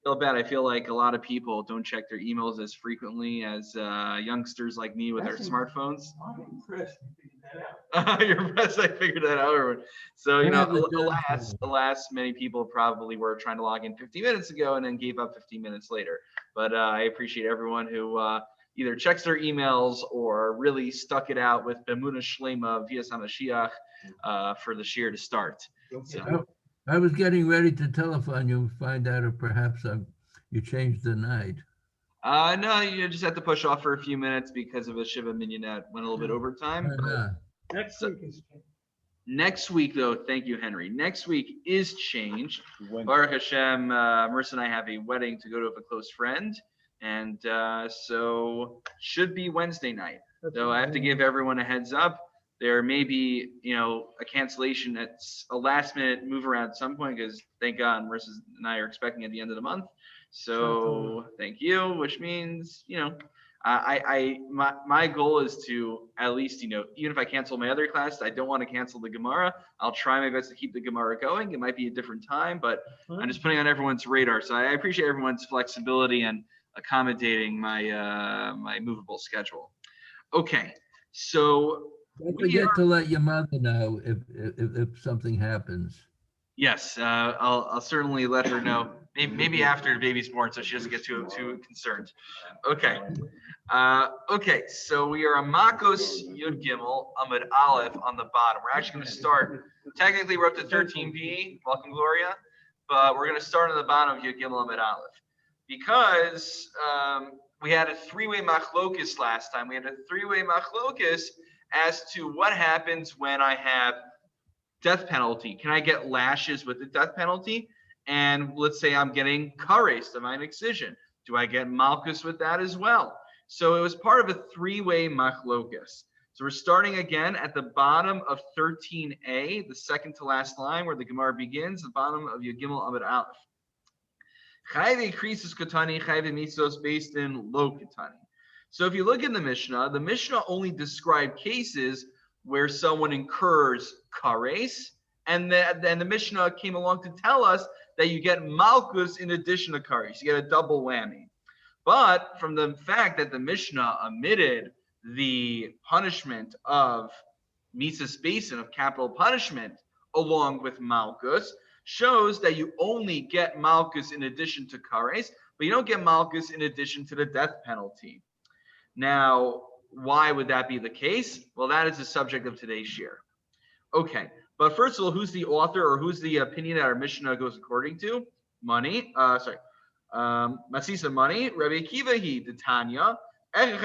feel bad. I feel like a lot of people don't check their emails as frequently as youngsters like me with our smartphones. I'm impressed you figured that out. You're impressed I figured that out, everyone. So, I haven't done alas, many people probably were trying to log in 15 minutes ago and then gave up 15 minutes later. But I appreciate everyone who either checks their emails or really stuck it out with Bemuna Shlema Vias HaMashiach for the shir to start. So, I was getting ready to telephone you and find out if perhaps you changed the night. no, you just have to push off for a few minutes because of a Shiva Minyanet went a little bit over time. Next week is Next week, though, thank you, Henry. Next week is changed. Baruch Hashem, Marissa and I have a wedding to go to with a close friend. And so should be Wednesday night. Though I have to give everyone a heads up. There may be, a cancellation that's a last minute move around at some point because thank God Marissa and I are expecting at the end of the month. So thank you, which means, my goal is to at least, even if I cancel my other class, I don't want to cancel the Gemara. I'll try my best to keep the Gemara going. It might be a different time, but I'm just putting on everyone's radar. So I appreciate everyone's flexibility and accommodating my my movable schedule. Okay, so don't forget to let your mother know if something happens. Yes, I'll certainly let her know. Maybe after the baby's born, so she doesn't get too concerned. Okay. Okay, so we are a Makkos Yud Gimel Amud Aleph on the bottom. We're actually going to start. Technically, we're up to 13b. Welcome, Gloria. But we're going to start on the bottom of Yud Gimel Amud Aleph because we had a three-way machlokus last time. We had a three-way machlokus as to what happens when I have death penalty. Can I get lashes with the death penalty? And let's say I'm getting kares, divine excision. Do I get malchus with that as well? So it was part of a three-way machlokus. So we're starting again at the bottom of 13a, the second to last line where the Gemara begins, the bottom of Yud Gimel Amud Aleph. Chayve krisus katani, chayve mitzos based in lo katani. So if you look in the Mishnah only described cases where someone incurs kares, and then the Mishnah came along to tell us that you get malchus in addition to kares. You get a double whammy. But from the fact that the Mishnah omitted the punishment of mitzvahs basin, of capital punishment, along with malchus, shows that you only get malchus in addition to kares, but you don't get malchus in addition to the death penalty. Now, why would that be the case? Well, that is the subject of today's shir. Okay, but first of all, who's the author or who's the opinion that our Mishnah goes according to? Masisa Money, Rabbi Akiva he, the Tanya, turning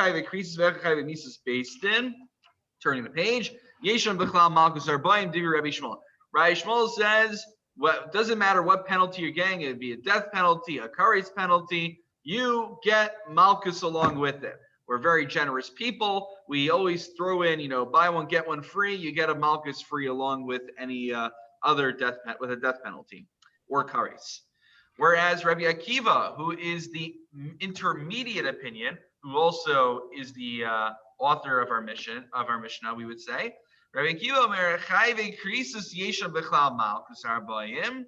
the page, Yeshon B'chlal Malchus Arbaim, Divi Rabbi Shmuel. Rabbi Shmuel says, well, it doesn't matter what penalty you're getting, it'd be a death penalty, a kares penalty, you get malchus along with it. We're very generous people. We always throw in, buy one, get one free. You get a malchus free along with any other death penalty or kares. Whereas Rabbi Akiva, who is the intermediate opinion, who also is the author of our Mishnah, we would say, Rabbi Akiva Omer Chayve Krisus Yesha B'chlal Malchus Arbaim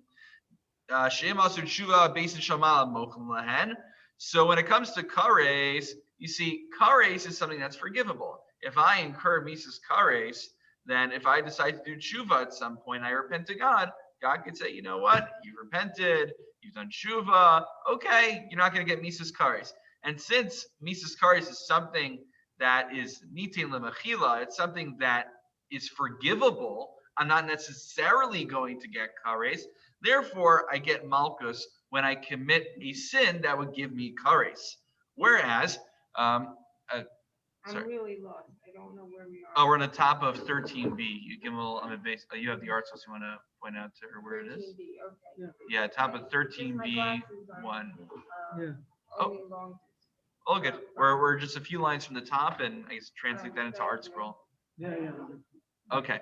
Shem Asur Tshuva Beisin Shamal Mochel Lahen. So when it comes to kares, you see, kares is something that's forgivable. If I incur mises kares, then if I decide to do tshuva at some point, I repent to God, God could say, you know what, you've repented, you've done tshuva, okay, you're not going to get mises kares. And since mises kares is something that is nitin lemachila, it's something that is forgivable, I'm not necessarily going to get kares, therefore I get malchus when I commit a sin that would give me kares. Whereas, I'm really lost. I don't know where we are. Oh, we're on the top of 13b. You give a little on the base. You have the art, so you want to point out to her where it is. 13B, okay. Yeah, top of 13b 1. Oh, all good. We're just a few lines from the top, and I guess translate that into art scroll. Yeah. Okay.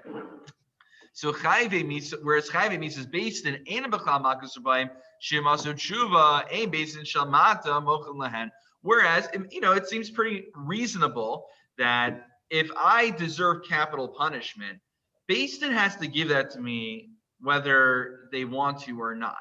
So chayve misa, whereas chayve misa is based in ein b'chal malchus ubayim shemasu tshuva ein based in shalmata mochel lahen. Whereas, it seems pretty reasonable that if I deserve capital punishment, Beis Din has to give that to me whether they want to or not.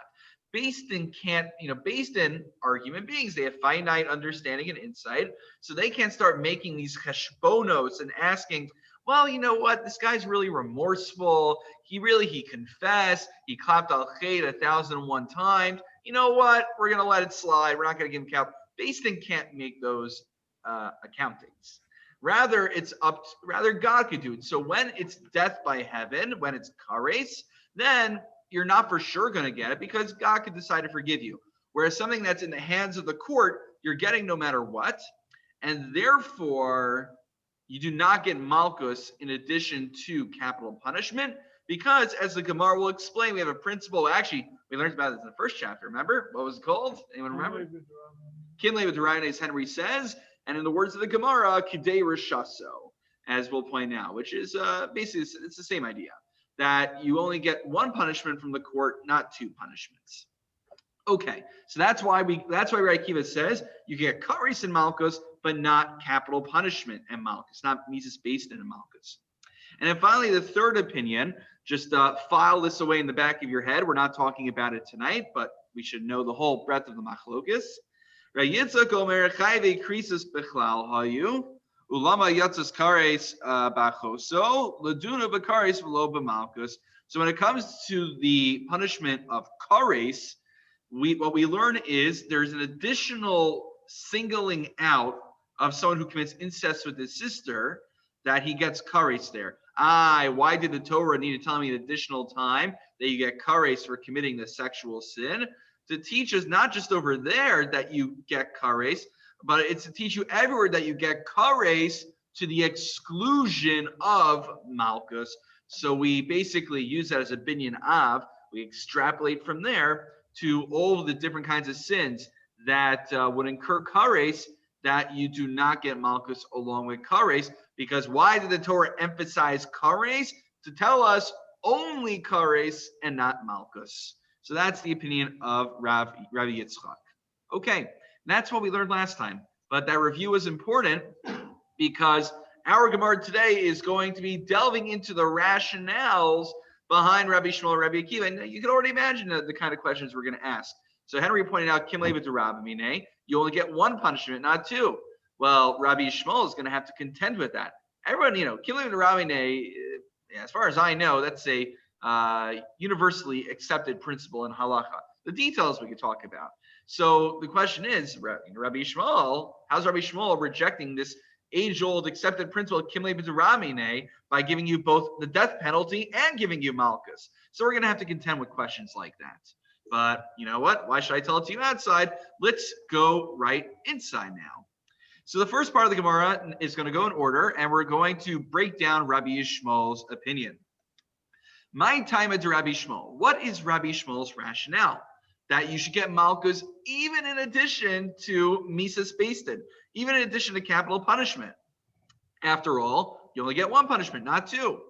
Beis Din can't, Beis Din are human beings. They have finite understanding and insight. So they can't start making these cheshbonos and asking, well, you know what? This guy's really remorseful. He confessed. He clapped al chet 1,001 times. You know what? We're going to let it slide. We're not going to give him count. Beis Din can't make those accountings. Rather, God could do it. So when it's death by heaven, when it's kares, then you're not for sure going to get it because God could decide to forgive you. Whereas something that's in the hands of the court, you're getting no matter what. And therefore, you do not get Makkos in addition to capital punishment because, as the Gemara will explain, we have a principle. Actually, we learned about this in the first chapter. Remember? What was it called? Anyone remember? Kinley with Ryan, as Henry says. And in the words of the Gemara, Kidei Rishaso, as we'll point out, which is basically it's the same idea. That you only get one punishment from the court, not two punishments. Okay, so that's why Rabbi Akiva says you get kares and malchus, but not capital punishment and malchus, not mises based in malchus. And then finally, the third opinion, just file this away in the back of your head. We're not talking about it tonight, but we should know the whole breadth of the machlokus. Yitzchak omer chayve krisis bechlal hayu. Ulama yatzas kares bachoso laduna b'kares v'lo b'malchus. So when it comes to the punishment of kares, what we learn is there's an additional singling out of someone who commits incest with his sister that he gets kares there. Why did the Torah need to tell me an additional time that you get kares for committing the sexual sin? To teach us not just over there that you get kares, but it's to teach you everywhere that you get kares to the exclusion of malchus. So we basically use that as a binyan av. We extrapolate from there to all of the different kinds of sins that would incur kares that you do not get malchus along with kares. Because why did the Torah emphasize kares? To tell us only kares and not malchus. So that's the opinion of Rabbi Yitzchak. Okay. That's what we learned last time. But that review is important because our Gemara today is going to be delving into the rationales behind Rabbi Shmuel and Rabbi Akiva. And you can already imagine the kind of questions we're going to ask. So Henry pointed out, Kim Levi to Rabbi you only get one punishment, not two. Well, Rabbi Shmuel is going to have to contend with that. Everyone, Kim Levi to Rabbi as far as I know, that's a universally accepted principle in halacha. The details we could talk about. So the question is, Rabbi Shmuel, how's Rabbi Shmuel rejecting this age-old accepted principle of Kimlei B'Ramine by giving you both the death penalty and giving you malchus? So we're going to have to contend with questions like that. But you know what? Why should I tell it to you outside? Let's go right inside now. So the first part of the Gemara is going to go in order, and we're going to break down Rabbi Shmuel's opinion. My time at Rabbi Shmuel. What is Rabbi Shmuel's rationale? That you should get malchus even in addition to mises basted, even in addition to capital punishment. After all, you only get one punishment, not two.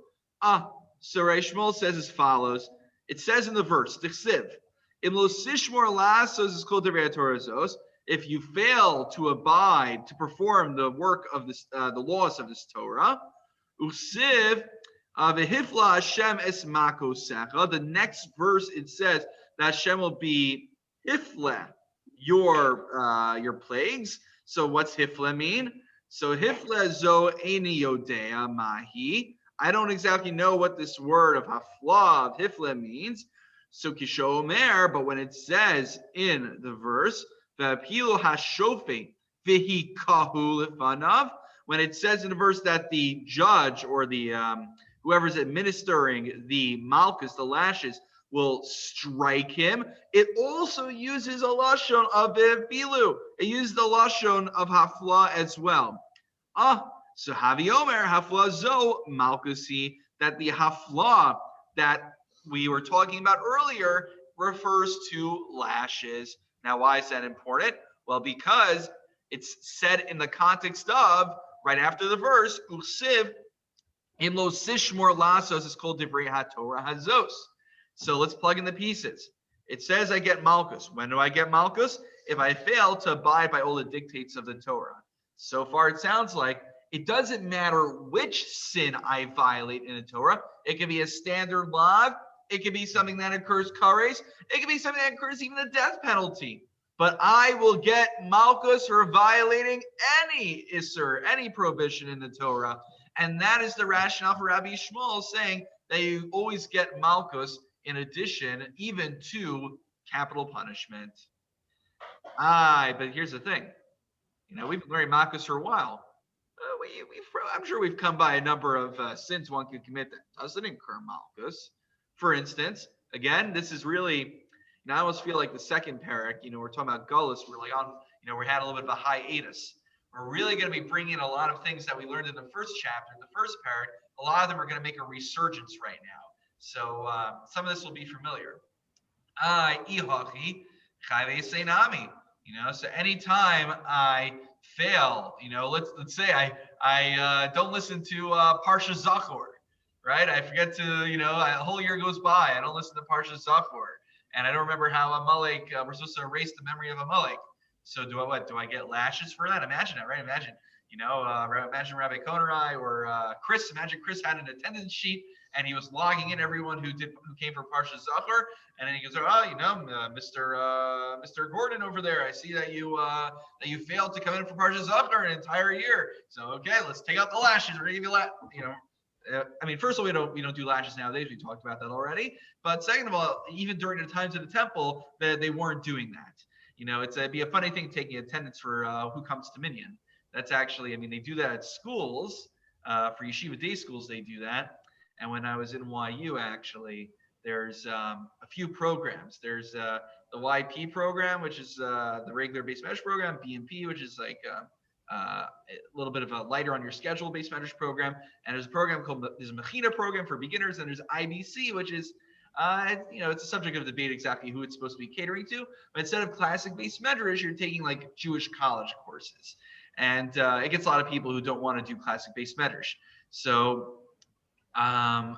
So Rabbi Shmuel says as follows. It says in the verse, T'chsiv, Im lo sishmor lasos is kol divrei Torah zos. If you fail to abide, to perform the work of this, the laws of this Torah, usiv v'hifla Hashem es makosecha. The next verse it says that Hashem will be hifla your plagues. So what's hifla mean? So hifla zo eini yodea mahi. I don't exactly know what this word of hafla, of hifla means. So kisho omer, but when it says in the verse, v'apilo hashofet v'hi kahu lefanav, when it says in the verse that the judge or the whoever's administering the malchus, the lashes, will strike him. It also uses a lashon of bilu. It uses the lashon of hafla as well. So Havi Omer hafla zo malchusi, that the hafla that we were talking about earlier refers to lashes. Now, why is that important? Well, because it's said in the context of right after the verse, usiv im lo sishmor lasos is called divrei haTorah hazos. So let's plug in the pieces. It says I get malchus. When do I get malchus? If I fail to abide by all the dictates of the Torah. So far, it sounds like it doesn't matter which sin I violate in the Torah. It can be a standard law. It could be something that occurs kares. It could be something that occurs even the death penalty. But I will get malchus for violating any isser, any prohibition in the Torah. And that is the rationale for Rabbi Shmuel saying that you always get malchus in addition, even to capital punishment. But here's the thing. We've been learning malchus for a while. I'm sure we've come by a number of sins one could commit that doesn't incur malchus. For instance, again, this is really, I almost feel like the second parak, we're talking about gullus, we're like on, we had a little bit of a hiatus. We're really going to be bringing in a lot of things that we learned in the first chapter, the first parak. A lot of them are going to make a resurgence right now. So some of this will be familiar. So anytime I fail, let's say I don't listen to Parsha Zachor, right? I forget to, a whole year goes by, I don't listen to Parsha Zachor, and I don't remember how Amalek, we're supposed to erase the memory of Amalek. So do I get lashes for that? Imagine that, right? Imagine, imagine Rabbi Konerai or Chris. Imagine Chris had an attendance sheet and he was logging in everyone who came for Parsha Zachor, and then he goes, Mr. Gordon over there, I see that you failed to come in for Parsha Zachor an entire year. So okay, let's take out the lashes. We're gonna give you first of all, we don't do lashes nowadays. We talked about that already. But second of all, even during the times of the temple, they weren't doing that. It'd be a funny thing taking attendance for who comes to Minyan. That's actually, they do that at schools. For yeshiva day schools, they do that. And when I was in YU, actually, there's a few programs. There's the YP program, which is the regular base measure program, BMP, which is like a little bit of a lighter on your schedule base measure program. And there's a program there's a Mechina program for beginners, and there's IBC, which is it's a subject of debate exactly who it's supposed to be catering to. But instead of classic base medrash, you're taking like Jewish college courses, and it gets a lot of people who don't want to do classic base medrash. So I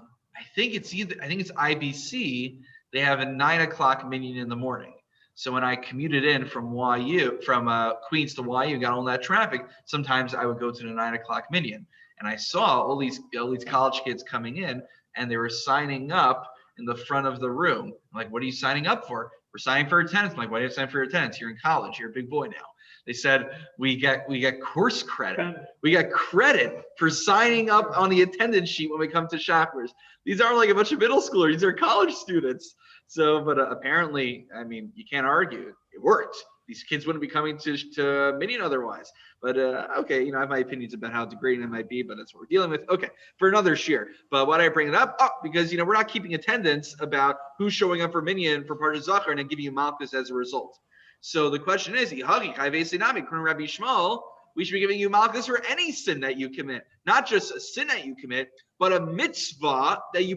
think it's IBC. They have a 9 o'clock minyan in the morning. So when I commuted in from YU, from Queens to YU, got all that traffic, sometimes I would go to the 9 o'clock minyan, and I saw all these college kids coming in, and they were signing up in the front of the room. I'm like, what are you signing up for? We're signing for attendance. I'm like, why do you sign for attendance? You're in college. You're a big boy now. They said, we get course credit. We got credit for signing up on the attendance sheet when we come to Shappers. These aren't like a bunch of middle schoolers. These are college students. So, but apparently, you can't argue. It worked. These kids wouldn't be coming to Minyan otherwise. But okay, I have my opinions about how degrading it might be, but that's what we're dealing with. Okay, for another shiur. But why do I bring it up? Because we're not keeping attendance about who's showing up for Minyan for Parsha Zachor and then giving you malchus as a result. So the question is, Rabbi Shmuel, we should be giving you malchus for any sin that you commit, not just a sin that you commit, but a mitzvah that you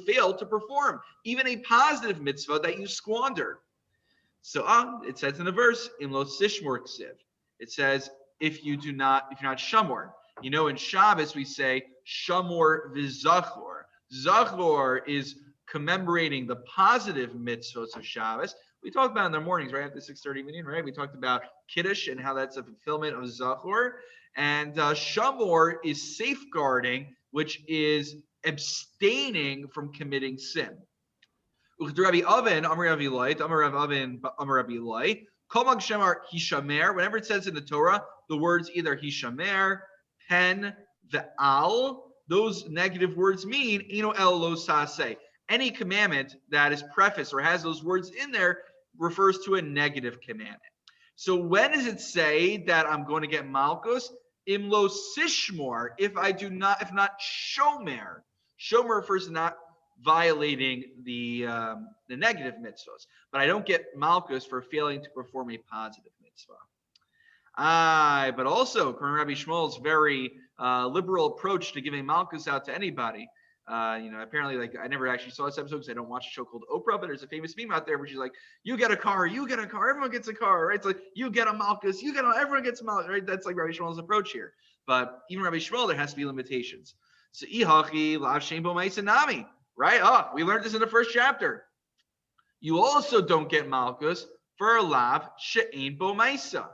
fail to perform, even a positive mitzvah that you squander. So it says in the verse, in lo sishmor ksiv, it says if you're not shamor. In Shabbos we say shamor v'zachor. Zachor is commemorating the positive mitzvahs of Shabbos. We talked about in the mornings, right after 6:30 minyan, right? We talked about Kiddush and how that's a fulfillment of Zachor, and shamor is safeguarding, which is abstaining from committing sin. Whenever it says in the Torah, the words either hishamer, pen, ve'al, those negative words mean el lo saseh. Any commandment that is prefaced or has those words in there refers to a negative commandment. So when does it say that I'm going to get malchus? Im lo sishmor, if not shomer. Shomer refers to not violating the negative mitzvahs, but I don't get malchus for failing to perform a positive mitzvah. But also, Rabbi Shmuel's very liberal approach to giving malchus out to anybody. Apparently, I never actually saw this episode because I don't watch a show called Oprah, but there's a famous meme out there where she's like, you get a car, everyone gets a car, right? It's like, you get a malchus, everyone gets a malchus, right? That's like Rabbi Shmuel's approach here. But even Rabbi Shmuel, there has to be limitations. So, ihachi lav shein bo ma'isa nami. Right? We learned this in the first chapter. You also don't get malchus for a lav she'ein bo ma'isa.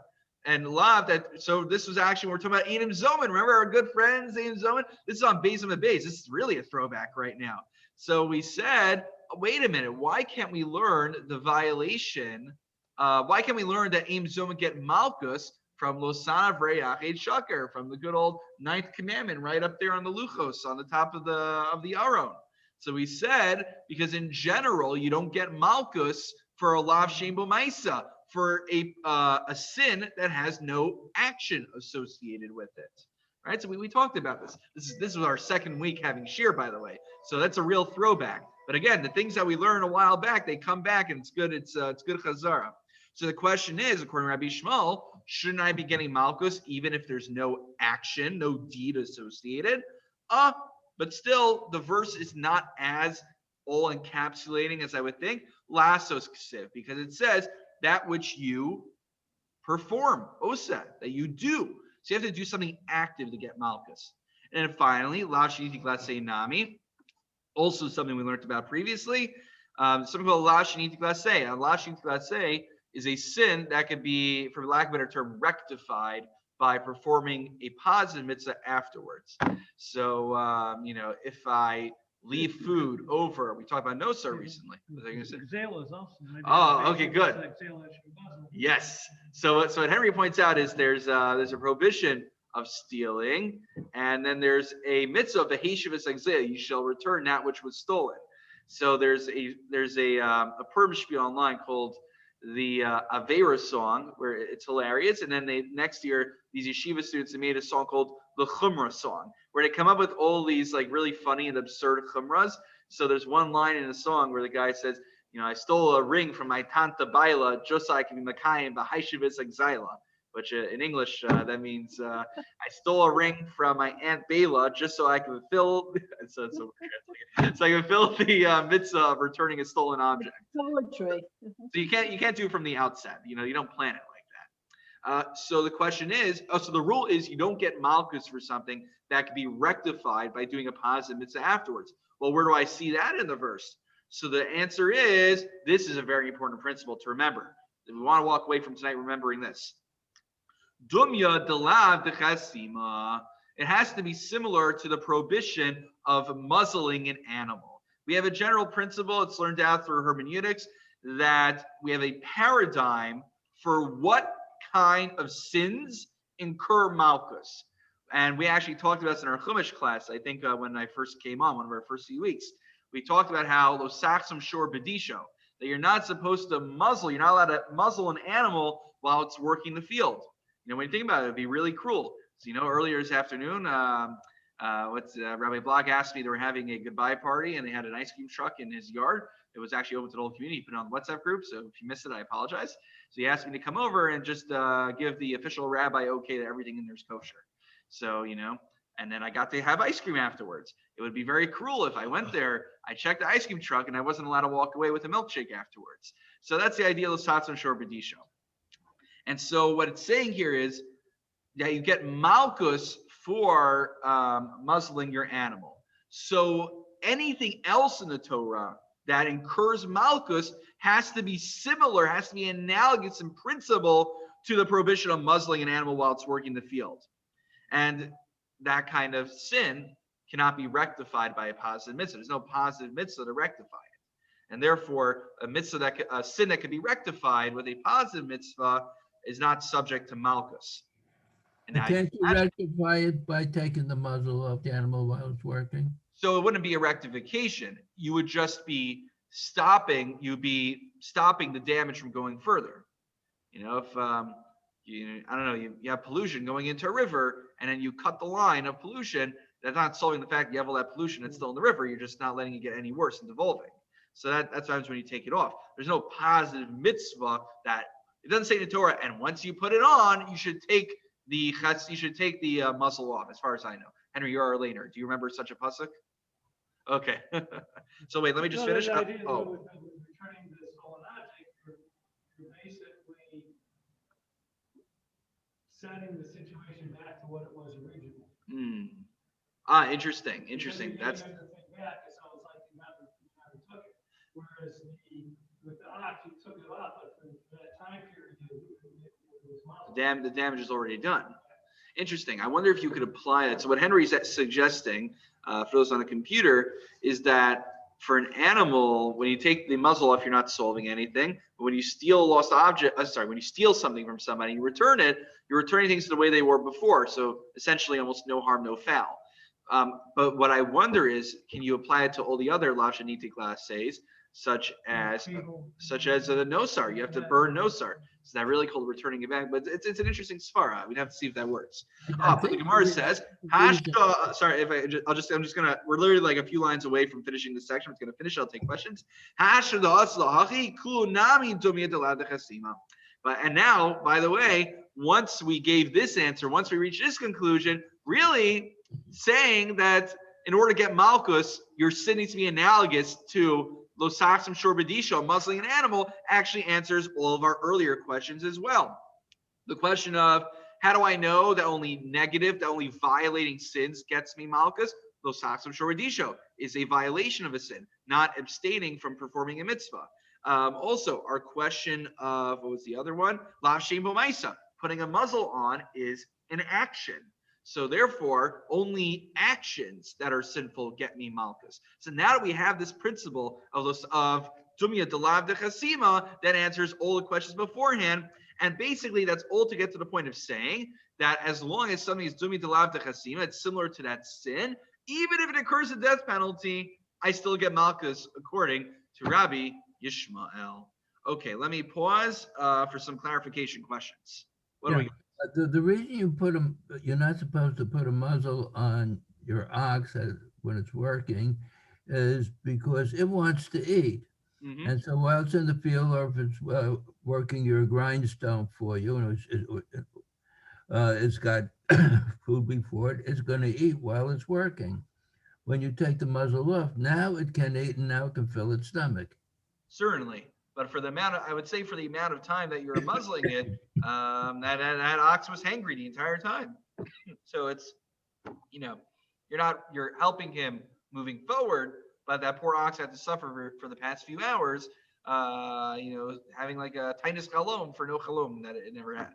And lav so this was actually, we're talking about Einim Zoman. Remember our good friends, Einim Zoman? This is on Beis and Beis. This is really a throwback right now. So we said wait a minute, why can't we learn the violation? Why can't we learn that Aim Zoma get Malkus from Losana Vreyach Eid Shaker, from the good old ninth commandment right up there on the Luchos, on the top of the Aron? So we said, because in general, you don't get Malkus for a Lav Shem B'Maisa, for a sin that has no action associated with it. Right? So we talked about this. This was our second week having Shir, by the way. So that's a real throwback. But again, the things that we learned a while back, they come back, and it's good. It's good chazara. So the question is, according to Rabbi Shmuel, shouldn't I be getting Malkus even if there's no action, no deed associated? But still, the verse is not as all encapsulating as I would think. Lasos ksiv, because it says that which you perform, osa, that you do. So you have to do something active to get Malkus. And then finally, lav sheniti glasei nami, also something we learned about previously. Something called lav sheniti glasei. Lav sheniti glasei is a sin that could be, for lack of a better term, rectified by performing a positive mitzvah afterwards. So, if I leave food over, we talked about nosa recently. Was I gonna say? Oh, okay, good. Yes. So what Henry points out is there's a prohibition of stealing, and then there's a mitzvah of the Heshivas Exil. You shall return that which was stolen. So there's a Purim spiel online called the Avera song, where it's hilarious. And then next year, these yeshiva students made a song called the Chumrah song, where they come up with all these like really funny and absurd chumras. So there's one line in the song where the guy says, I stole a ring from my tante Baila just so I can be Makayim B'Haishivas Exila, which in English that means I stole a ring from my aunt Baila just so I can fulfill. So I can fulfill the mitzvah of returning a stolen object. Poetry. So you can't do it from the outset. You don't plan it like that. So the question is, so the rule is you don't get malchus for something that can be rectified by doing a positive mitzvah afterwards. Well, where do I see that in the verse? So the answer is, this is a very important principle to remember. If we want to walk away from tonight remembering this. Dumya delav dechasima. It has to be similar to the prohibition of muzzling an animal. We have a general principle, it's learned out through hermeneutics, that we have a paradigm for what kind of sins incur malchus. And we actually talked about this in our Chumash class, I think when I first came on, one of our first few weeks. We talked about how losachsum shor bedisho, that you're not supposed to muzzle, you're not allowed to muzzle an animal while it's working the field. When you think about it, it'd be really cruel. So, earlier this afternoon, Rabbi Blog asked me, they were having a goodbye party and they had an ice cream truck in his yard. It was actually open to the whole community. He put it on the WhatsApp group. So if you missed it, I apologize. So he asked me to come over and just give the official rabbi okay that everything in there is kosher. So, and then I got to have ice cream afterwards. It would be very cruel if I went there, I checked the ice cream truck, and I wasn't allowed to walk away with a milkshake afterwards. So that's the idea of Satzon Shor B'Disho. And so what it's saying here is that you get malchus for muzzling your animal. So anything else in the Torah that incurs malchus has to be similar, has to be analogous in principle to the prohibition of muzzling an animal while it's working the field. And that kind of sin cannot be rectified by a positive mitzvah. There's no positive mitzvah to rectify it. And therefore, a sin that can be rectified with a positive mitzvah is not subject to malchus. And can't you rectify it by taking the muzzle off the animal while it's working? So it wouldn't be a rectification. You would just be stopping. You'd be stopping the damage from going further. If I don't know, you have pollution going into a river, and then you cut the line of pollution. That's not solving the fact that you have all that pollution that's still in the river. You're just not letting it get any worse and devolving. So that's what happens when you take it off. There's no positive mitzvah that it doesn't say in the Torah. And once you put it on, you should take the muzzle off. As far as I know, Henry, you're our laner. Do you remember such a pasuk? Okay. So wait, let me just finish. Returning this stolen object, you're basically setting the situation back to what it was originally. Interesting. That's back, it sounds like you never took it. Whereas with the ox, you took it off, but for that time period, it was muzzled. the damage is already done. Interesting. I wonder if you could apply it. So what Henry's suggesting, for those on a computer, is that For an animal, when you take the muzzle off, you're not solving anything. But when you steal a lost object, when you steal something from somebody, you return it, you're returning things to the way they were before. So essentially almost no harm, no foul. But what I wonder is, can you apply it to all the other lashaniti classes, such as the nosar? You have to burn nosar. Is that really called returning it back? But it's an interesting svara. We'd have to see if that works. But the Gemara says, I'm just gonna. We're literally like a few lines away from finishing this section. I'm gonna finish. I'll take questions. But and now, by the way, once we gave this answer, once we reached this conclusion, really saying that in order to get Malkus, your sin needs to be analogous to Losachsim Shorbadisha, muzzling an animal, actually answers all of our earlier questions as well. The question of how do I know that only violating sins gets me Malkus? Losachsim Shorbadisha is a violation of a sin, not abstaining from performing a mitzvah. Also, our question of what was the other one? Lashem Bomaisa, putting a muzzle on is an action. So therefore, only actions that are sinful get me malchus. So now that we have this principle of dumya delav dechasima, that answers all the questions beforehand. And basically, that's all to get to the point of saying that as long as something is dumya delav dechasima, it's similar to that sin. Even if it occurs a death penalty, I still get malchus according to Rabbi Yishmael. Okay, let me pause for some clarification questions. What do we got? The reason you're not supposed to put a muzzle on your ox when it's working is because it wants to eat. Mm-hmm. And so while it's in the field or if it's working your grindstone for you, and it's got food before it, it's going to eat while it's working. When you take the muzzle off, now it can eat and now it can fill its stomach. Certainly. But for the amount of time that you're muzzling it, that ox was hangry the entire time. So it's, you're helping him moving forward, but that poor ox had to suffer for the past few hours, having like a tinus chalom for no chalom that it never had.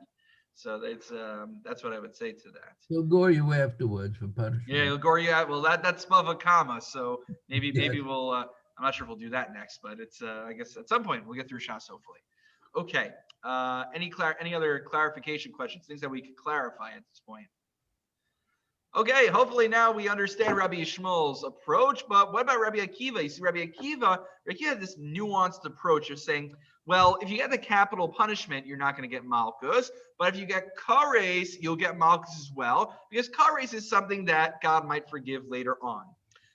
So that's what I would say to that. He'll gore you afterwards for punishment. Yeah, he'll gore you out. Well, that's above kama. So maybe we'll. I'm not sure if we'll do that next, but it's I guess at some point we'll get through Shas hopefully. Okay. Any other clarification questions? Things that we could clarify at this point. Okay. Hopefully now we understand Rabbi Yishmael's approach. But what about Rabbi Akiva? You see, Rabbi Akiva had this nuanced approach of saying, well, if you get the capital punishment, you're not going to get malchus. But if you get kares, you'll get malchus as well, because kares is something that God might forgive later on.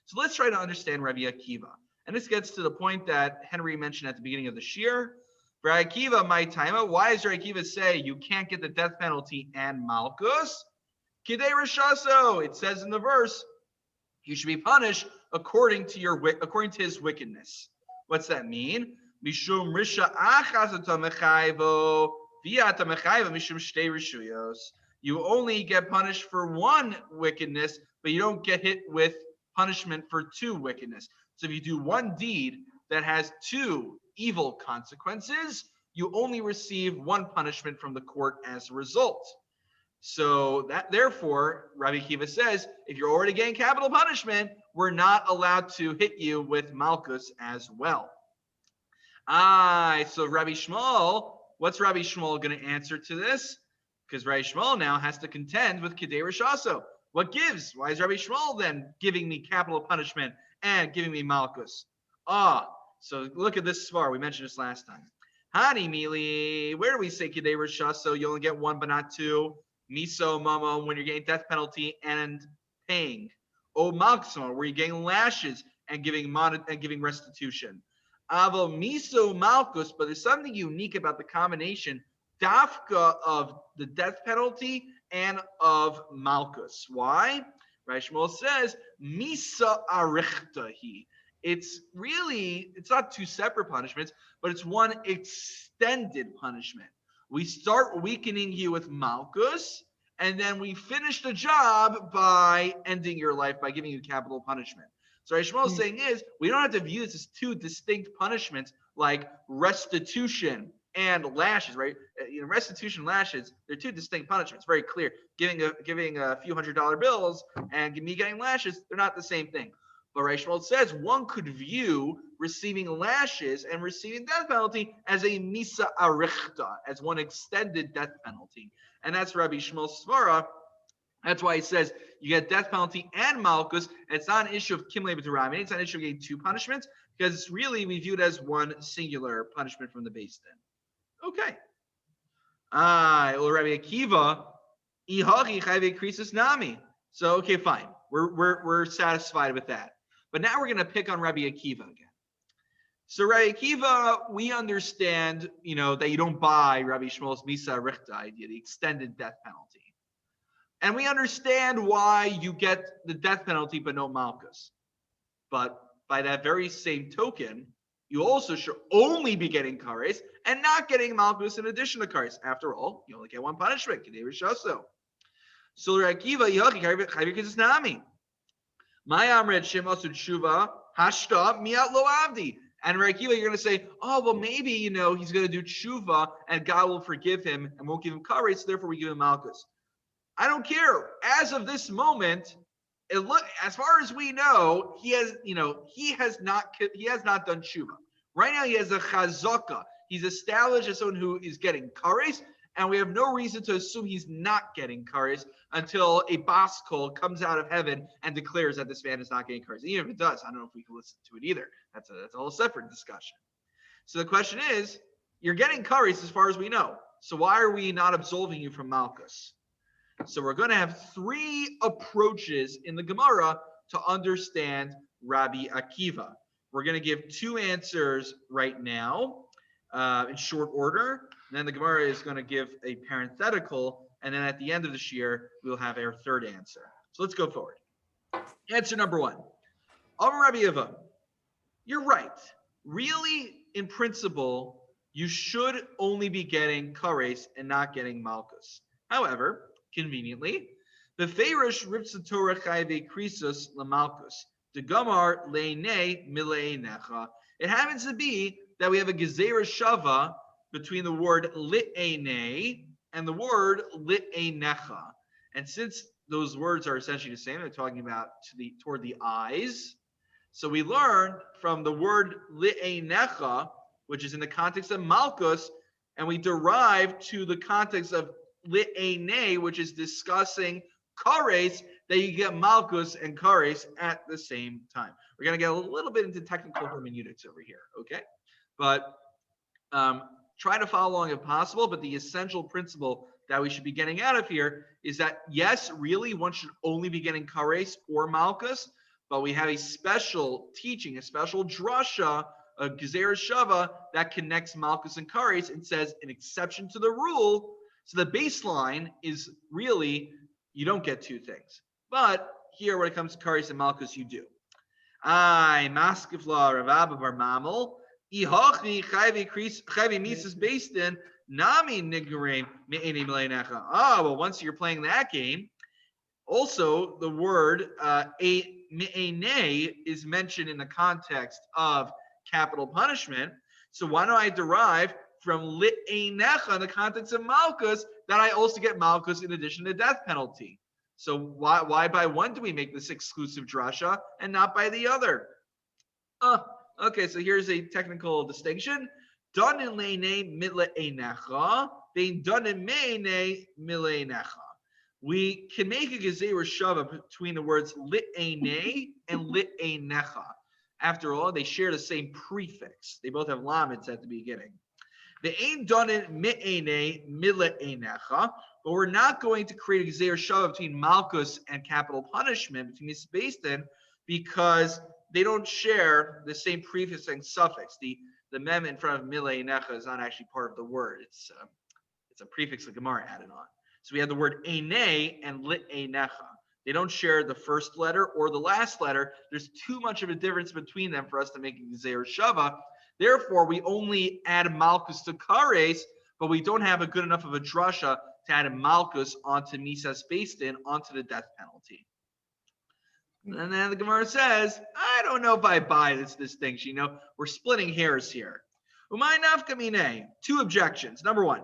So let's try to understand Rabbi Akiva. And this gets to the point that Henry mentioned at the beginning of the shir. Rabbi Akiva, my time, why does Rabbi Akiva say you can't get the death penalty and malchus? Kidei Rishaso, it says in the verse, you should be punished according to his wickedness. What's that mean? Mishum risha achas mechayvo v'ata mechayvo mishum shtei rishuyos. You only get punished for one wickedness, but you don't get hit with punishment for two wickedness. So if you do one deed that has two evil consequences, you only receive one punishment from the court as a result. So that therefore, Rabbi Akiva says, if you're already getting capital punishment, we're not allowed to hit you with malchus as well. So Rabbi Yishmael, what's Rabbi Yishmael going to answer to this? Because Rabbi Yishmael now has to contend with Kidei Rishaso. What gives? Why is Rabbi Yishmael then giving me capital punishment and giving me malchus? So look at this svar. We mentioned this last time. Hani mili, where do we say Kidei Rishaso? You only get one but not two. Miso mama, when you're getting death penalty and paying. O maxima, where you're getting lashes and giving restitution. Avo miso malchus, but there's something unique about the combination dafka of the death penalty and of malchus. Why? Rabbi Yishmael says, misa arichtahi. It's not two separate punishments, but it's one extended punishment. We start weakening you with malchus, and then we finish the job by ending your life, by giving you capital punishment. So Rabbi Yishmael's saying is, we don't have to view this as two distinct punishments like restitution and lashes, right? Restitution, lashes, they're two distinct punishments, very clear. Giving a few $100 bills and me getting lashes, they're not the same thing. But Reish Shmuel says one could view receiving lashes and receiving death penalty as a misa arichta, as one extended death penalty. And that's Rabbi Shmuel's svara. That's why he says you get death penalty and malchus. It's not an issue of kimle b'terami. It's not an issue of getting two punishments, because it's really we view it as one singular punishment from the base din. Okay. Rabbi Akiva, ihachi chayve krisis nami. So okay, fine. We're satisfied with that. But now we're going to pick on Rabbi Akiva again. So Rabbi Akiva, we understand, that you don't buy Rabbi Shmuel's misa richta idea, the extended death penalty. And we understand why you get the death penalty but no malchus. But by that very same token, you also should only be getting kares and not getting malchus in addition to kares. After all, you only get one punishment. So Rabbi Akiva, ihachi chayve krisis nami. My amred shemasu tshuva hashta miat lo avdi. And Rabbi Akiva, you're going to say, oh, well, maybe, he's going to do tshuva and God will forgive him and won't give him kares, so therefore we give him malchus. I don't care. As of this moment, as far as we know, he has not done tshuva. Right now, he has a chazaka. He's established as someone who is getting kares, and we have no reason to assume he's not getting kares until a bas kol comes out of heaven and declares that this man is not getting kares. Even if it does, I don't know if we can listen to it either. That's a whole separate discussion. So the question is, you're getting kares as far as we know. So why are we not absolving you from malchus? So we're going to have three approaches in the Gemara to understand Rabbi Akiva. We're going to give two answers right now in short order. And then the Gemara is going to give a parenthetical. And then at the end of the shiur, we'll have our third answer. So let's go forward. Answer number one. Amar Rabbi Akiva, you're right. Really, in principle, you should only be getting kares and not getting malchus. However, conveniently, the Ferish Ripsa Torah Chayve Krisus Lamalkus, the Gamar Leine Mileinecha. It happens to be that we have a Gezerah Shava between the word Li'ene and the word Li'enecha. And since those words are essentially the same, they're talking about toward the eyes. So we learn from the word Li'enecha, which is in the context of Malkus, and we derive to the context of Li'ene, which is discussing kares, that you get malchus and kares at the same time. We're going to get a little bit into technical hermeneutics over here, okay? But try to follow along if possible. But the essential principle that we should be getting out of here is that, yes, really, one should only be getting kares or malchus, but we have a special teaching, a special drasha, a gezerah shava that connects malchus and kares and says an exception to the rule. So the baseline is really you don't get two things. But here, when it comes to kares and malchus, you do. I maskifla Rav bar Mamel. Ihachi chayve misas based in nami nigreim me'eni mileinecha. Well, once you're playing that game, also the word me'ene is mentioned in the context of capital punishment. So why don't I derive from li'enecha in the context of malchus that I also get malchus in addition to death penalty? So why by one do we make this exclusive drasha and not by the other? Okay, so here's a technical distinction. Danin le'ene mile'enecha, bein danin me'ene mile'enecha. We can make a gezerah shava between the words li'ene and li'enecha. After all, they share the same prefix. They both have lamets at the beginning. Ve'ein danin me'ene mile'enecha, but we're not going to create a gezerah shava between malchus and capital punishment between these based in, because they don't share the same prefix and suffix. The mem in front of mile'enecha is not actually part of the word. It's a prefix the Gemara added on. So we have the word ene and li'enecha. They don't share the first letter or the last letter. There's too much of a difference between them for us to make a gezerah shava. Therefore, we only add malchus to kares, but we don't have a good enough of a drasha to add a malchus onto misas based in, onto the death penalty. And then the Gemara says, I don't know if I buy this distinction. We're splitting hairs here. Umay nafkamine. Two objections. Number one,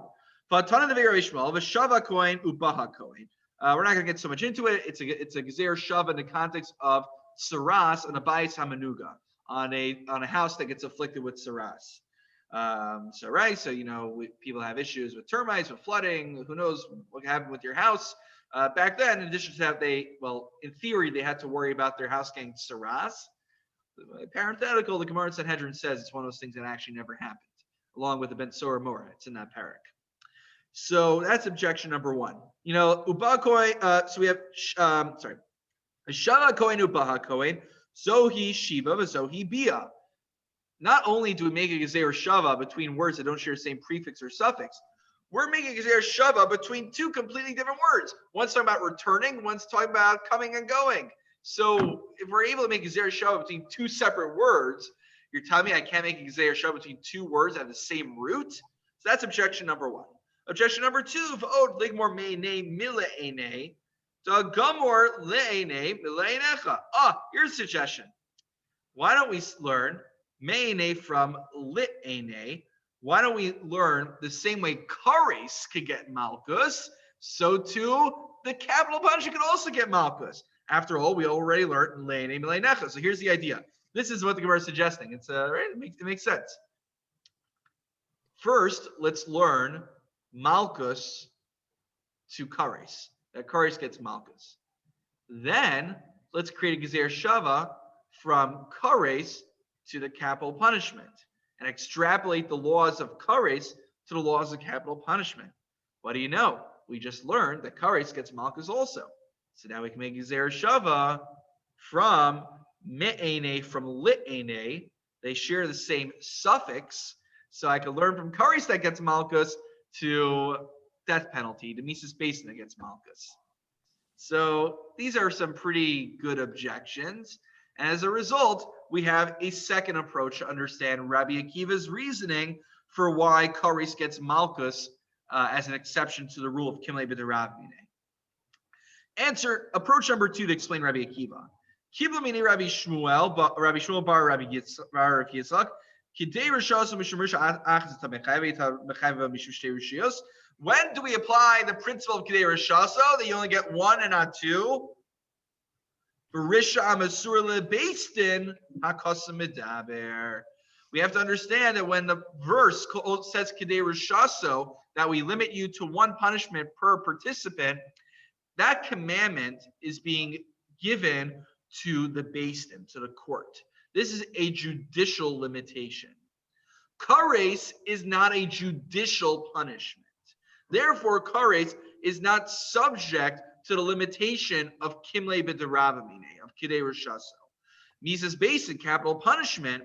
fatana de Rabbi Shmuel, v'shava kohen ubaha kohen. We're not going to get so much into it. It's a gezerah shava in the context of saras and a bayis hamanuga, on a house that gets afflicted with saras. So right, so people have issues with termites, with flooding. Who knows what happened with your house? Back then, in addition to that, in theory, they had to worry about their house getting saras. Parenthetical, the Gemara in Sanhedrin says it's one of those things that actually never happened, along with the Ben Sora Mora. It's in that parak. So that's objection number one. Ubakoi. So we have Shava Kohen Ubaha Kohen Zohi Shiva Zohi Bia. Not only do we make a gezer shava between words that don't share the same prefix or suffix, we're making a gezer shava between two completely different words. One's talking about returning, one's talking about coming and going. So if we're able to make a gezer shava between two separate words, you're telling me I can't make a gezer shava between two words that have the same root? So that's objection number one. Objection number two, v'od ligmor me'enei mile'enei, da gamor le'enei mile'enecha. Here's a suggestion. Why don't we learn me'enei from li'enei? Why don't we learn the same way kares could get malchus, so too the capital punishment could also get malchus. After all, we already learned le'enei mile'enecha. So here's the idea. This is what the Gemara is suggesting. It's right. It makes sense. First, let's learn malchus to kares. That kares gets malchus. Then let's create a gezer shava from kares to the capital punishment and extrapolate the laws of kares to the laws of capital punishment. What do you know? We just learned that kares gets malchus also. So now we can make gezer shava from me'ene from li'ene. They share the same suffix. So I could learn from kares that gets malchus to death penalty, to Mises Basin that gets malchus. So these are some pretty good objections. And as a result, we have a second approach to understand Rabbi Akiva's reasoning for why kares gets malchus as an exception to the rule of Kimle b'derabine. Answer, approach number two to explain Rabbi Akiva. Kibla mini Rabbi Shmuel bar Rabbi Yitzchak. When do we apply the principle of Kidei Rishaso that you only get one and not two? We have to understand that when the verse says Kidei Rishaso, that we limit you to one punishment per participant, that commandment is being given to the Beis Din, to the court. This is a judicial limitation. Kares is not a judicial punishment. Therefore, kares is not subject to the limitation of Kimle b'derabine, of Kidei Rishaso. Mises Basin, capital punishment,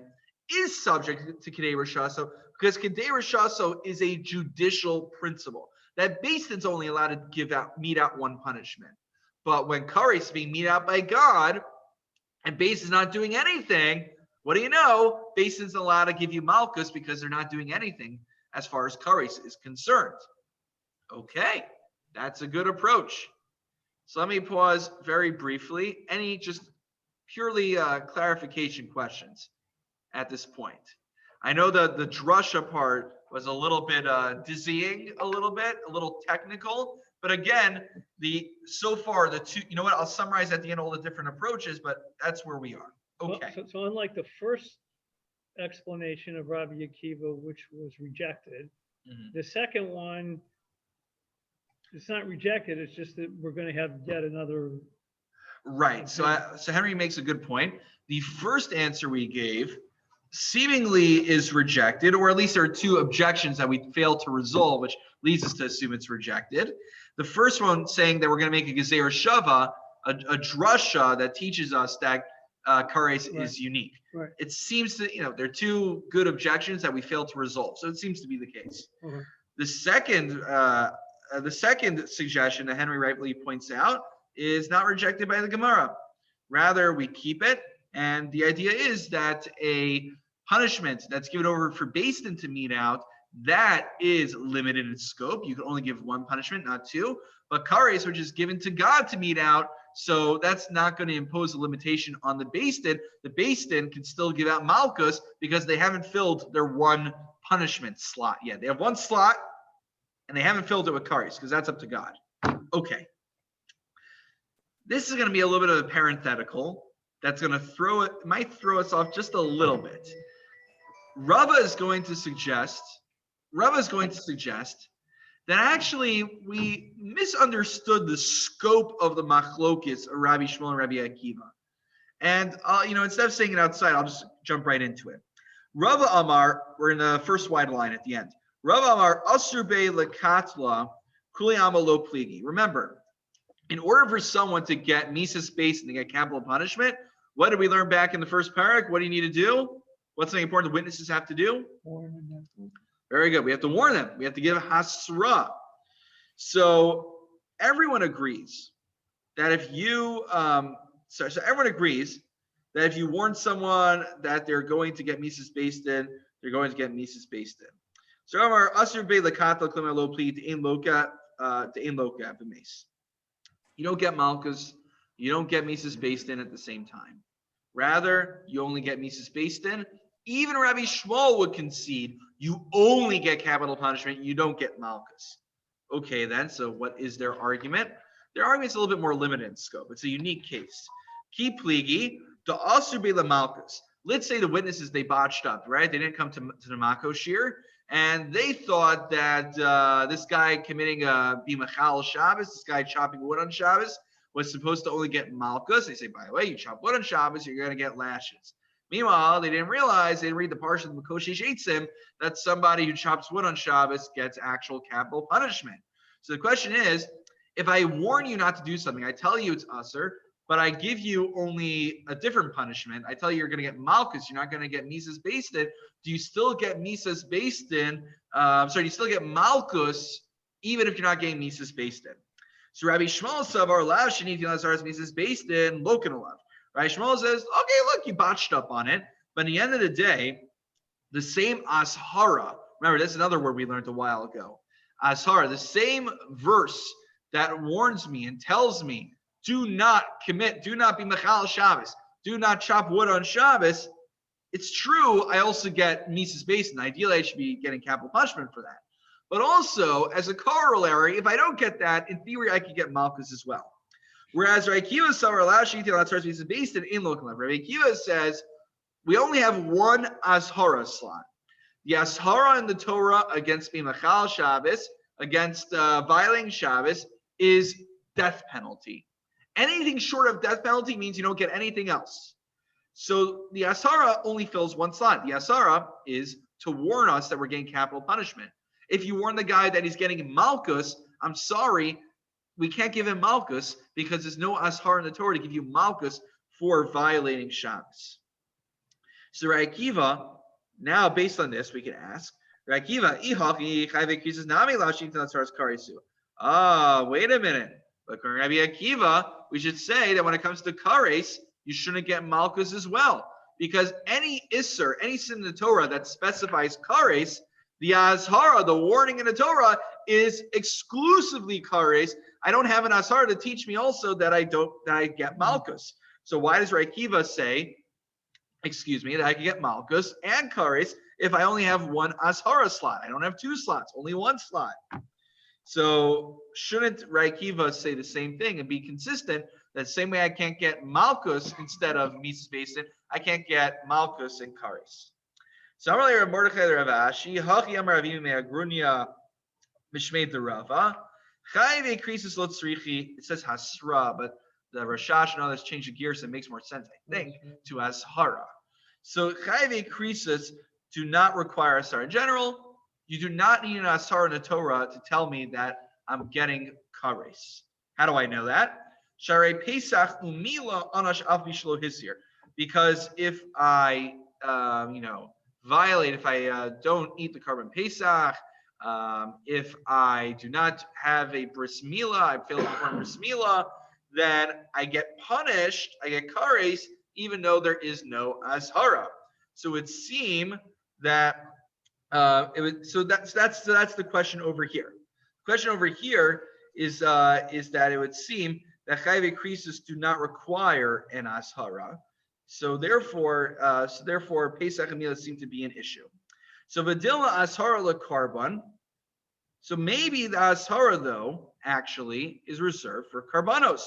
is subject to Kidei Rishaso because Kidei Rishaso is a judicial principle. That Beis Din's only allowed to mete out one punishment. But when kares is being meted out by God, and Beis Din's not doing anything, what do you know? Beis Din's allowed to give you malchus because they're not doing anything as far as kares is concerned. Okay, that's a good approach. So let me pause very briefly. Any just purely clarification questions at this point? I know the drasha part was a little bit dizzying, a little technical. But again, so far the two, you know what? I'll summarize at the end all the different approaches, but that's where we are. Okay. So unlike the first explanation of Rabbi Akiva, which was rejected, the second one, it's not rejected. It's just that we're going to have yet another. Right. So Henry makes a good point. The first answer we gave seemingly is rejected, or at least there are two objections that we failed to resolve, which leads us to assume it's rejected. The first one saying that we're going to make a gezer shava, a drasha that teaches us that kares is unique. Right. It seems to, there are two good objections that we failed to resolve. So it seems to be the case. Okay. The second suggestion that Henry rightly points out is not rejected by the Gemara. Rather, we keep it. And the idea is that a punishment that's given over for Beis Din to mete out, that is limited in scope. You can only give one punishment, not two. But kares, which is given to God to mete out, so that's not going to impose a limitation on the Beis Din. The Beis Din can still give out malchus because they haven't filled their one punishment slot yet. They have one slot, and they haven't filled it with kares because that's up to God. Okay. This is going to be a little bit of a parenthetical. that's going to might throw us off just a little bit. Rava is going to suggest that actually we misunderstood the scope of the machlokes of Rabbi Shmuel and Rabbi Akiva. And instead of saying it outside, I'll just jump right into it. Rava Amar, we're in the first wide line at the end. Rava Amar, Asur Be Lekatla, Kuli Ama Lo Pligi. Remember, in order for someone to get Mises based and to get capital punishment, what did we learn back in the first parak? What do you need to do? What's something important the witnesses have to do? Very good. We have to warn them. We have to give hasra. So everyone agrees that if you, everyone agrees that if you warn someone that they're going to get Mises based in, they're going to get Mises based in. So Amar Asur Be Lekatla Klima Lo Pli to in Loka B'Mace. You don't get Malchus, you don't get Mises based in at the same time. Rather, you only get Mises based in. Even Rabbi Shmuel would concede you only get capital punishment, you don't get Malchus. Okay, then, so what is their argument? Their argument's a little bit more limited in scope. It's a unique case. Ki pligi, the Asur Be Malchus. Let's say the witnesses, they botched up, right? They didn't come to the Makkos shir, and they thought that this guy committing bimachal Shabbos, this guy chopping wood on Shabbos, was supposed to only get Malchus. They say, by the way, you chop wood on Shabbos, you're going to get lashes. Meanwhile, they didn't realize, they didn't read the parsha of Makoshish Eitzim, that somebody who chops wood on Shabbos gets actual capital punishment. So the question is, if I warn you not to do something, I tell you it's usur, but I give you only a different punishment. I tell you you're going to get Malchus, you're not going to get Mises based in. Do you still get Mises based in? You still get Malchus, even if you're not getting Mises based in. So Rabbi Shmuel Savar Lav Shaniti Lazar's Mises based in Lokan Alav. Right? Shmuel says, okay, look, you botched up on it. But at the end of the day, the same ashara, remember, that's another word we learned a while ago. Ashara, the same verse that warns me and tells me, do not be mechal Shabbos, do not chop wood on Shabbos. It's true, I also get Mises based, and ideally I should be getting capital punishment for that. But also, as a corollary, if I don't get that, in theory, I could get Malchus as well. Whereas Rabbi Akiva based in local. Rabbi Akiva says we only have one ashara slot. The ashara in the Torah against bimachal Shabbos, against violating Shabbos, is death penalty. Anything short of death penalty means you don't get anything else. So the ashara only fills one slot. The ashara is to warn us that we're getting capital punishment. If you warn the guy that he's getting Malchus, I'm sorry, we can't give him Malchus because there's no ashar in the Torah to give you Malchus for violating Shabbos. So Rabbi Akiva, now based on this, we can ask, Rabbi Akiva, wait a minute. But Rabbi Akiva, we should say that when it comes to kares, you shouldn't get Malchus as well. Because any isser, any sin in the Torah that specifies kares, the azhara, the warning in the Torah, is exclusively kares. I don't have an ashara to teach me also that I get Malchus. So why does Rabbi Akiva say, that I can get Malchus and kares if I only have one ashara slot? I don't have two slots, only one slot. So shouldn't Rabbi Akiva say the same thing and be consistent? That same way I can't get Malchus instead of Mises Basin, I can't get Malchus and kares. So earlier, Mordechai Rav Ashi, Hachi Amar Avim Me'agrunia Mishmei Derava. Chayve Krisis Lotzrichi. It says Hasra, but the Rashash and others change the gear, so it makes more sense, I think, to Ashara. So Chayve Krisis do not require Asar. In general, you do not need an Asar in the Torah to tell me that I'm getting kares. How do I know that? Sharei Pesach Umila Anash Av Bishlo Hisir. Because if I, violate, if I don't eat the carbon Pesach, if I do not have a bris milah, I fail to perform bris milah, then I get punished, I get kares, even though there is no azhara. So it would seem that that's the question over here. The question over here is that it would seem that chayve krisis do not require an azhara. So therefore, Pesach and Milah seem to be an issue. So Vadilma Ashara la Karban. So maybe the Ashara, though, actually is reserved for Karbanos.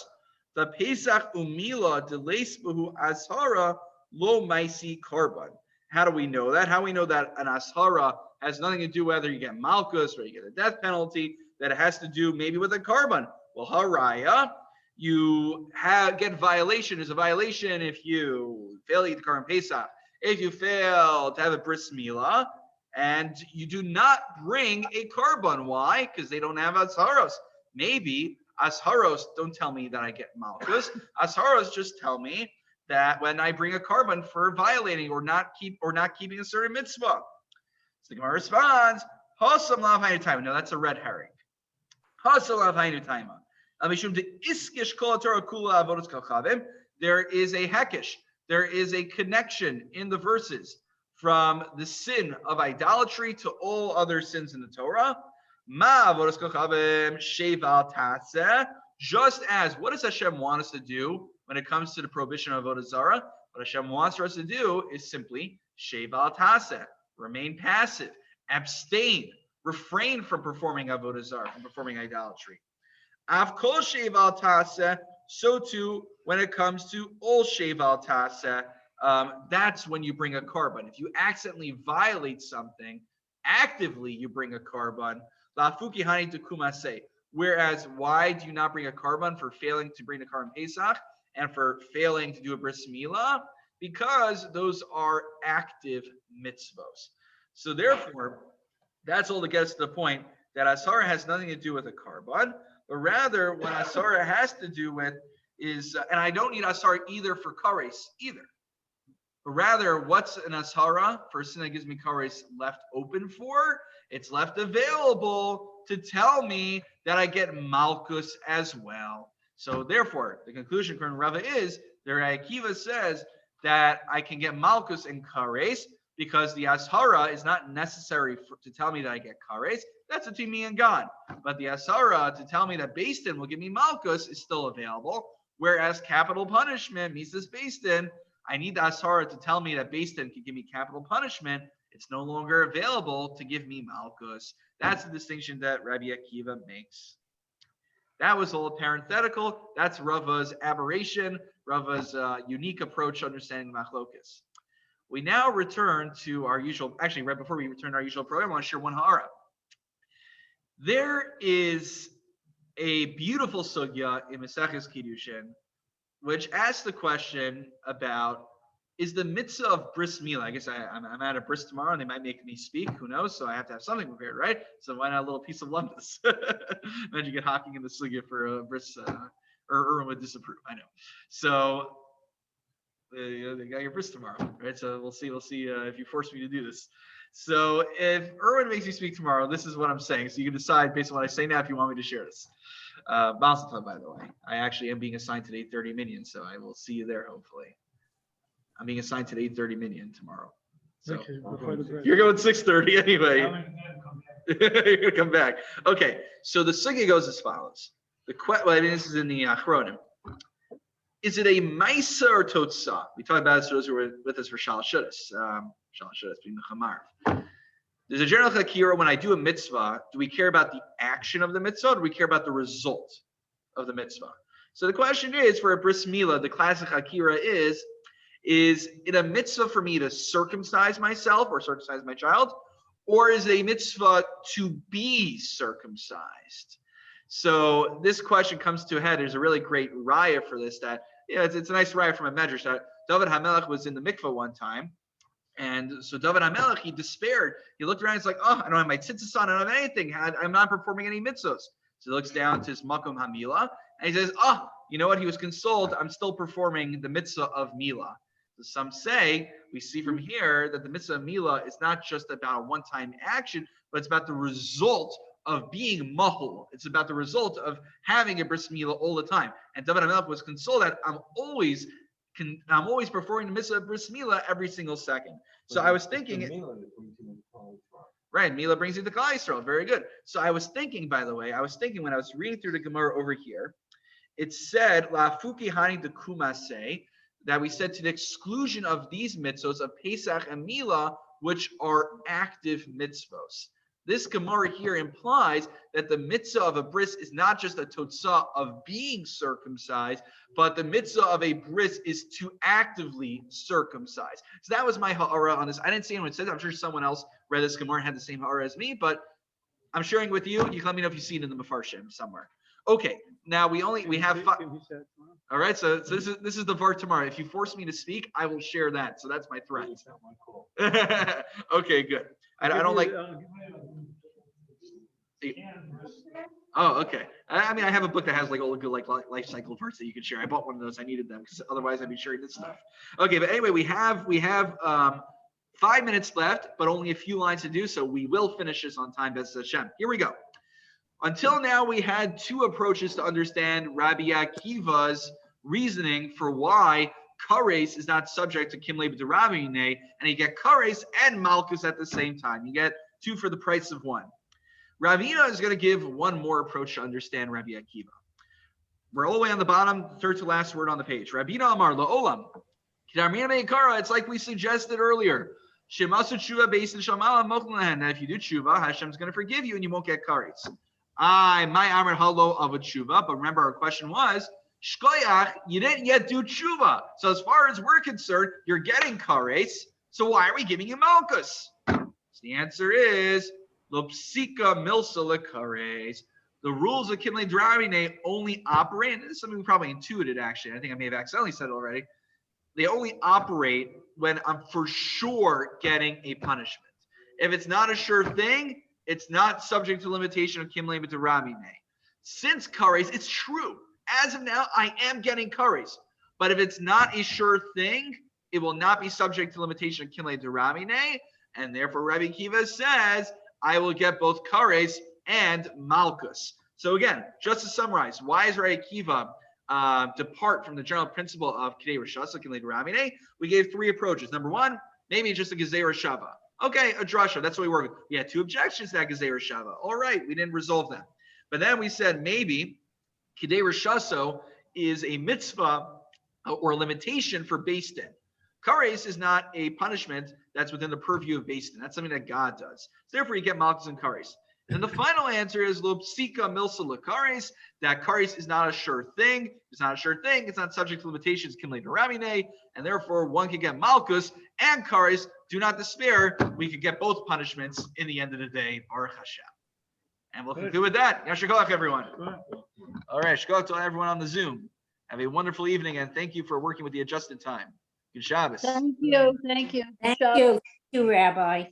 The Pesach umila delays behu ashara lo maisi karban. How do we know that? How do we know that an ashara has nothing to do whether you get malchus or you get a death penalty? That it has to do maybe with a karban. Well, haraya, you get violation. Is a violation if you fail to eat the karban Pesach. If you fail to have a bris milah, and you do not bring a karban. Why? Because they don't have asharos. Maybe asharos don't tell me that I get malchus. Asharos just tell me that when I bring a karban for violating or not keeping a certain mitzvah. So the Gemara responds, Hasam lav hainu taima. No, that's a red herring. Hasam lav hainu taima. There is a hekesh. There is a connection in the verses from the sin of idolatry to all other sins in the Torah. Just as, what does Hashem want us to do when it comes to the prohibition of avodah zarah? What Hashem wants us to do is simply sheva taseh, remain passive, abstain, refrain from performing avodah zarah, from performing idolatry. Avkol sheva taseh, so too when it comes to all sheva taseh. That's when you bring a karban. If you accidentally violate something, actively you bring a karban. Lafuki hani tukumase. Whereas, why do you not bring a karban for failing to bring the karban Pesach and for failing to do a bris milah? Because those are active mitzvos. So therefore, that's all to get us to the point that asara has nothing to do with a karban, but rather what asara has to do with is, and I don't need asara either for kares either. But rather, what's an ashara for a sin that gives me kares left open for? It's left available to tell me that I get malchus as well. So therefore, the conclusion from Rava is the Akiva says that I can get malchus and kares because the ashara is not necessary to tell me that I get kares. That's between me and God. But the ashara to tell me that Beis Din will give me malchus is still available. Whereas capital punishment, Mises Beis Din, I need the ashara to tell me that Beis Din can give me capital punishment. It's no longer available to give me malchus. That's the distinction that Rabbi Akiva makes. That was all parenthetical. That's Rava's aberration, Rava's unique approach to understanding machlokas. We now return to our usual, actually right before we return to our usual program, I want to share one ha'ara. There is a beautiful sugya in Maseches Kiddushin which asks the question about, is the mitzvah of bris milah? I guess I'm at a bris tomorrow and they might make me speak. Who knows? So I have to have something prepared, right? So why not a little piece of lumdus? Imagine you get hawking in the sugya for a bris, or Erwin would disapprove. I know. So they got your bris tomorrow, right? So we'll see if you force me to do this. So if Erwin makes me speak tomorrow, this is what I'm saying. So you can decide based on what I say now if you want me to share this. Balsatah, by the way, I actually am being assigned to the 8:30 minion, so I will see you there hopefully. I'm being assigned to the 8:30 minion tomorrow. So you're going 6:30 anyway. You're gonna come back. Okay, so the sugya goes as follows. This is in the Achronim. Is it a Maisa or Totsa? We talked about this for those who were with us for Shalosh Shudas. Shalosh Shudas being the Chamarv. There's a general Hakira when I do a mitzvah, do we care about the action of the mitzvah or do we care about the result of the mitzvah? So the question is, for a bris milah, the classic Hakira is it a mitzvah for me to circumcise myself or circumcise my child? Or is it a mitzvah to be circumcised? So this question comes to a head. There's a really great raya for this that, it's a nice raya from a medrash that David HaMelech was in the mikveh one time. And so David HaMelech, he despaired. He looked around, he's like, I don't have my tzitzis on, I don't have anything. I'm not performing any mitzvahs. So he looks down to his makom hamila, and he says, you know what? He was consoled. I'm still performing the mitzvah of milah. So some say, we see from here that the mitzvah of milah is not just about a one-time action, but it's about the result of being mahul. It's about the result of having a bris milah all the time. And David HaMelech was consoled that I'm always performing the mitzvah of bris milah every single second. So I was thinking, right, milah brings you to Klal Yisrael. Very good. So I was thinking, by the way, when I was reading through the Gemara over here, it said la fuki hani de kumase, that we said to the exclusion of these mitzvos of Pesach and Milah, which are active mitzvos. This Gemara here implies that the mitzvah of a bris is not just a totzah of being circumcised, but the mitzvah of a bris is to actively circumcise. So that was my ha'ara on this. I didn't see anyone say that. I'm sure someone else read this Gemara and had the same ha'ara as me, but I'm sharing with you. You can let me know if you've seen it in the Mefarshim somewhere. Okay, now we have five. All right, so this is the var tomorrow. If you force me to speak, I will share that. So that's my threat. Okay, good. I don't like. Oh, okay. I mean, I have a book that has like all the good like life cycle verses that you can share. I bought one of those. I needed them because otherwise I'd be sharing this stuff. Okay, but anyway, we have 5 minutes left, but only a few lines to do. So we will finish this on time, B'ezras Hashem. Here we go. Until now, we had two approaches to understand Rabbi Akiva's reasoning for why kares is not subject to kimlei b'deravine, and you get kares and malchus at the same time. You get two for the price of one. Ravina is going to give one more approach to understand Rabbi Akiva. We're all the way on the bottom, third to last word on the page. Ravina Amar la'olam. It's like we suggested earlier. Shemasu tshuva based in shamala mochlan. That if you do tshuva, Hashem's going to forgive you and you won't get kares. My amar halo of a tshuva. But remember, our question was, shkoyach, you didn't yet do tshuva. So as far as we're concerned, you're getting kares. So why are we giving you malchus? So the answer is, lopsika milsa lekares. The rules of kimlei dravine only operate, and this is something we probably intuited actually. I think I may have accidentally said it already. They only operate when I'm for sure getting a punishment. If it's not a sure thing, it's not subject to limitation of kimlei b'deravine. Since kares, it's true. As of now, I am getting kares. But if it's not a sure thing, it will not be subject to limitation of kimlei b'deravine, and therefore Rabbi Akiva says, I will get both kares and malchus. So again, just to summarize, why is Rabbi Akiva depart from the general principle of Kidei Rishasa, Kimlei D'Ramine? We gave three approaches. Number one, maybe just a Gezerah Shava. Okay, a drasha, that's what we work with. We had two objections to that Gezerah Shava. All right, we didn't resolve them. But then we said maybe Kidei Rishaso is a mitzvah or a limitation for Beis Din. Kares is not a punishment that's within the purview of Beis Din. That's something that God does. So therefore, you get malchus and kares. And the final answer is lopsika milsa lekares, that kares is not a sure thing. It's not a sure thing. It's not subject to limitations, kimlei d'ramine, and therefore one could get malchus and kares. Do not despair. We could get both punishments in the end of the day. Baruch Hashem. And we'll conclude with that. Yasher koach, everyone. All right, shkoach to everyone on the Zoom. Have a wonderful evening, and thank you for working with the adjusted time. Good Shabbos. Thank you. Thank you. Thank you, Rabbi.